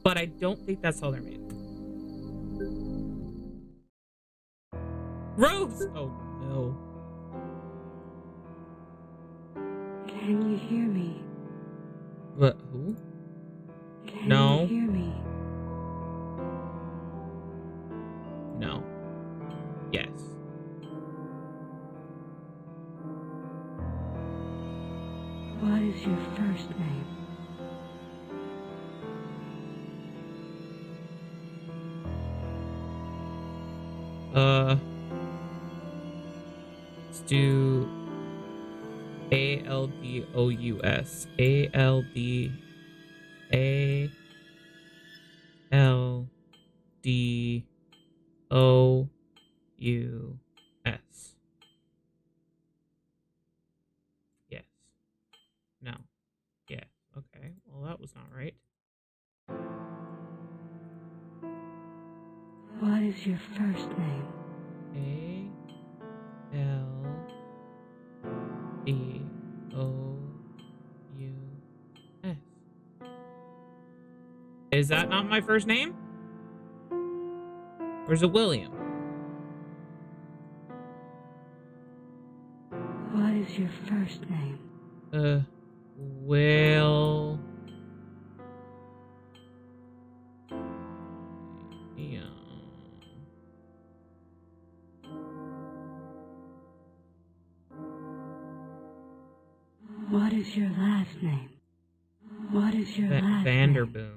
But I don't think that's how they're made. Rose! Oh, no. Can you hear me? What? Who? Can No. you hear me? No. Yes. What is your first name? Let's do ALDOUS. ALDOUS. Yes. No. Yeah. Okay. Well, that was not right. What is your first name? ALDOUS. Is that not my first name? Or is it William? What is your first name? Will. Yeah. What is your last name? What is your last name? Vanderboom.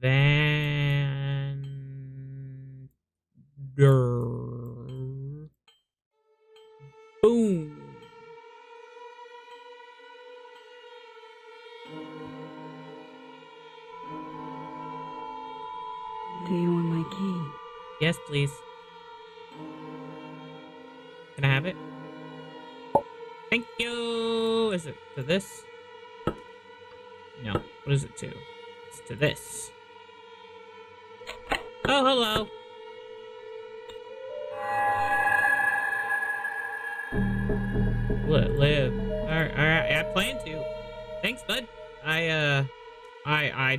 Vander. Boom. Do you want my key? Yes, please. Can I have it? Thank you. Is it to this? No. What is it to? It's to this. Oh, hello. Live. Alright, I plan to. Thanks, bud. I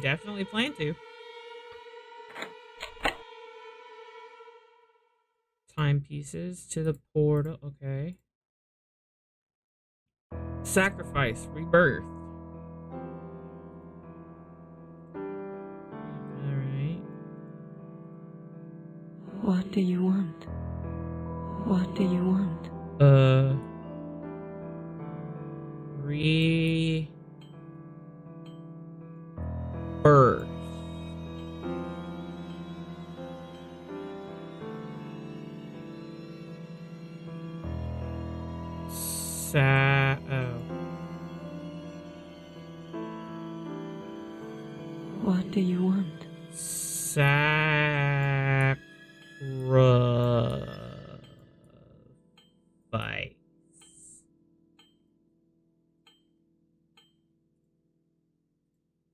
definitely plan to. Timepieces to the portal. Okay. Sacrifice. Rebirth. Alright. What do you want? What do you want? Rebirth. What do you want? Sacrifice.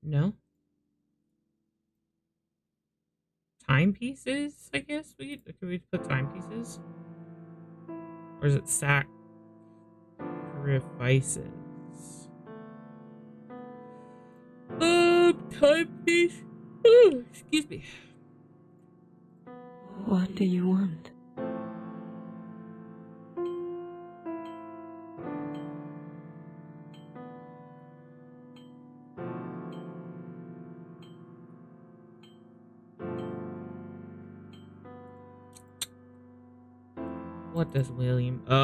No? Timepieces, I guess? Could we put timepieces? Or is it sacrifices? Timepiece. Oh, excuse me. What do you want? What does William? Oh.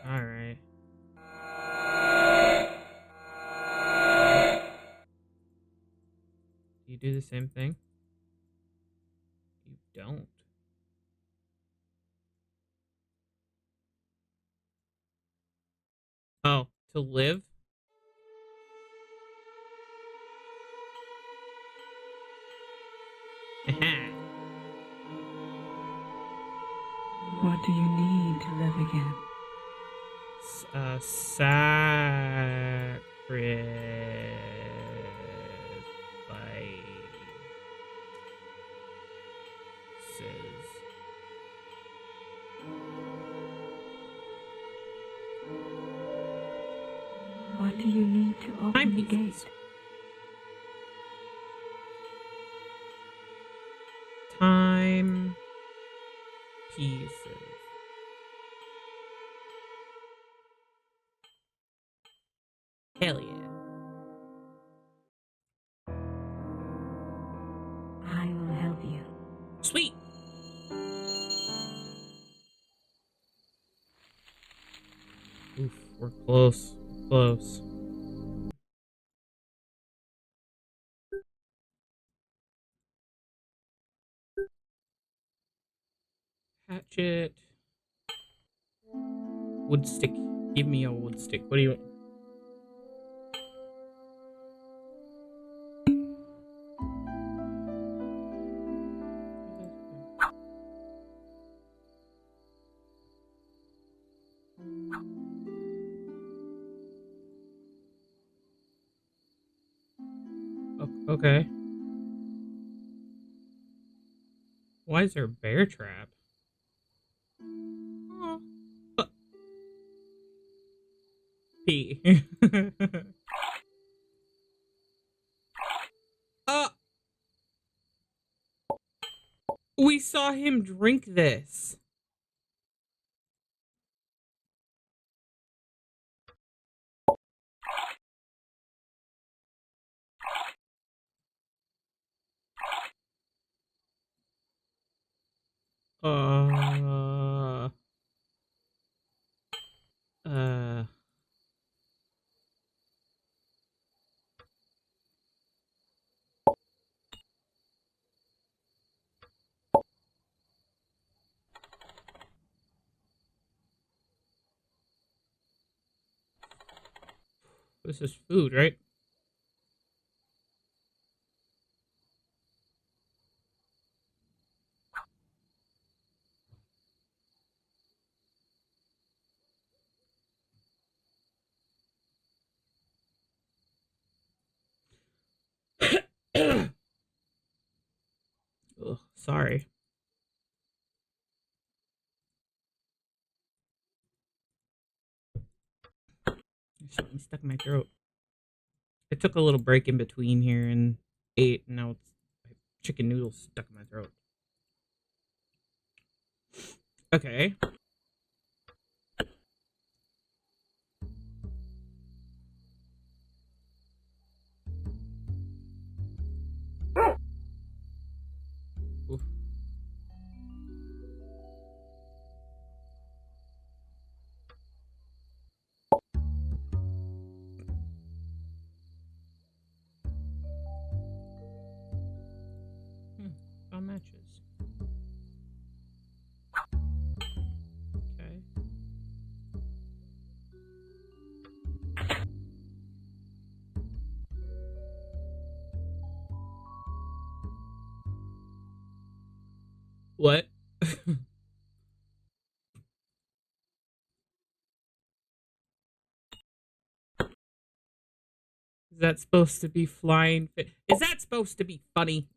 Alright. Do you do the same thing? You don't. Oh, to live? What do you need to live again? Sacrifices. What do you need to open the Timepieces. gate? time pieces. Hell yeah. I will help you. Sweet. Oof, we're close. We're close. Hatchet. Wood stick. Give me a wood stick. What do you want? Okay. Why is there a bear trap? Oh. Pee. uh, we saw him drink this. Uh, uh, this is food, right? Ugh, sorry. Something stuck in my throat. I took a little break in between here and ate, and now it's chicken noodles stuck in my throat. Okay. Oof. Found matches. Okay. What? Is that supposed to be flying fish? Is that supposed to be funny?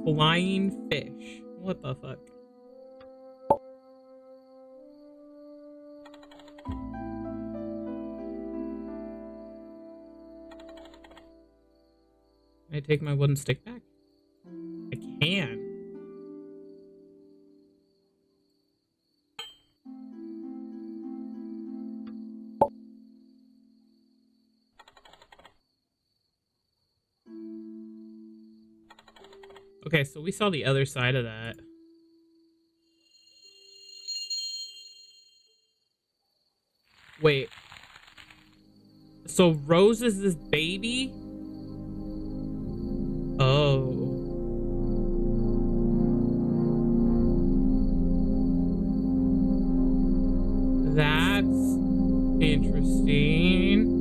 Flying fish. What the fuck? Can I take my wooden stick back? I can. Okay, so we saw the other side of that. Wait. So Rose is this baby? Oh. That's interesting.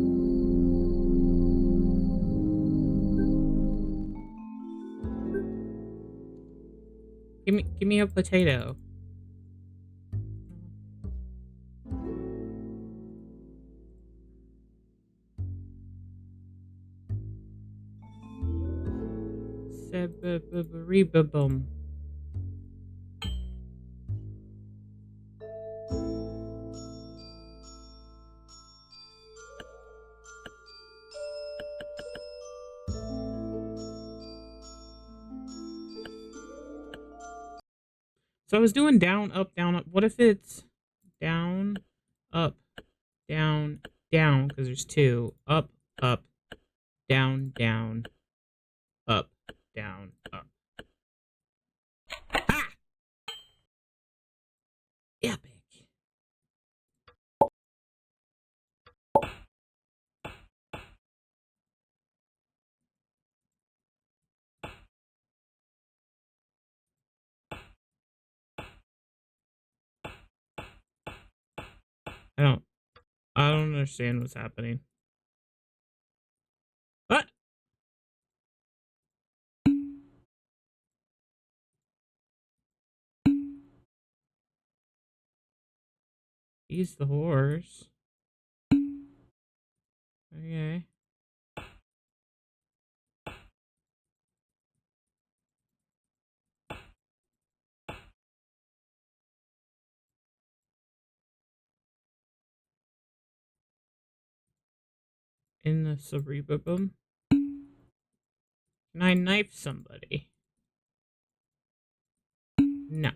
Give me a potato. Sebum. So I was doing down, up, down, up. What if it's down, up, down, down? Because there's two. Up, up, down, down, up, down, up. Ha! Epic. I don't, I don't understand what's happening. What? He's the horse. Okay. In the cerebrum. Can I knife somebody? No.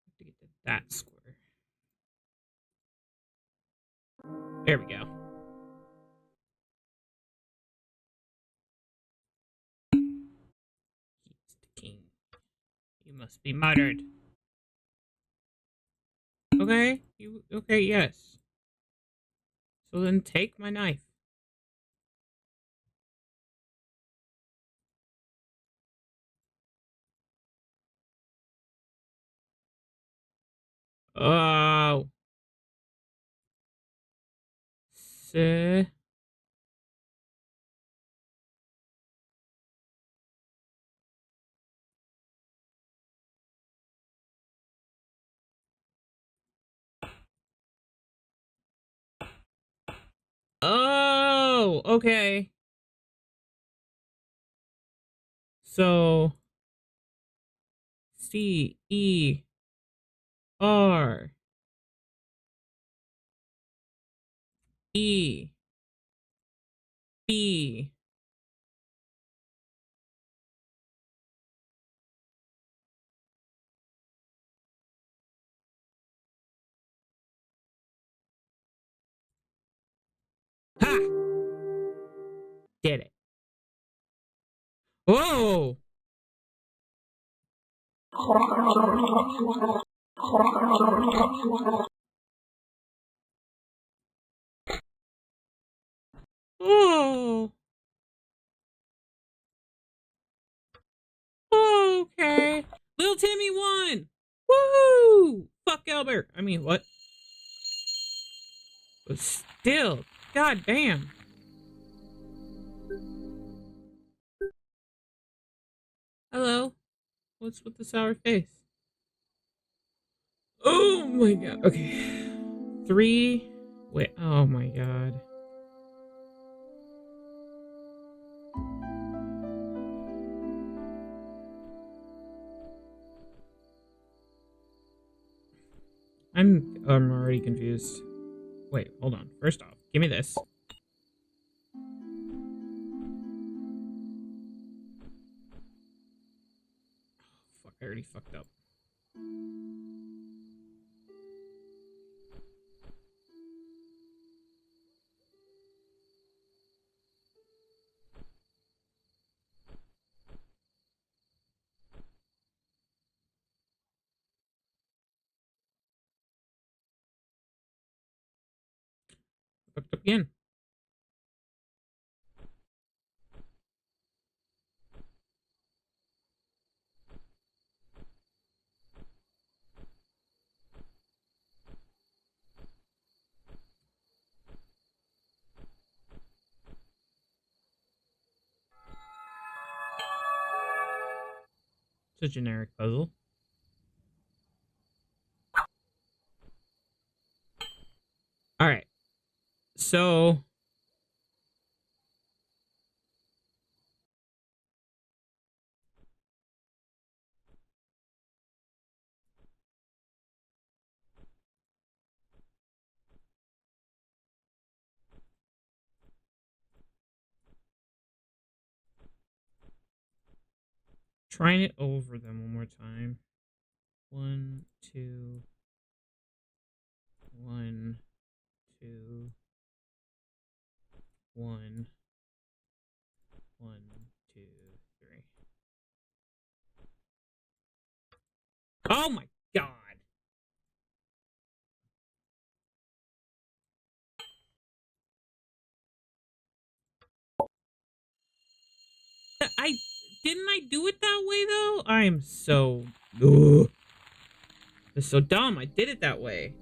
Have to get to that square. There we go. He's the king. You must be murdered. Okay. You okay? Yes. So then take my knife. Oh. Se- Oh. Okay. So CERB. Ha! Did it. Whoa! Oh. Okay. Little Timmy won. Woo! Fuck Albert. I mean, what? But still, god damn. Hello. What's with the sour face? Oh my god. Okay. Three. Wait. Oh my god. I'm already confused. Wait, hold on. First off, give me this. Fuck, I already fucked up. Fucked up again. It's a generic puzzle. All right. So trying it over them one more time. 1, 2, 1, 2, 1, 1, 2, 3. Oh my god! I didn't I do it that way though? I am so ugh. It's so dumb. I did it that way.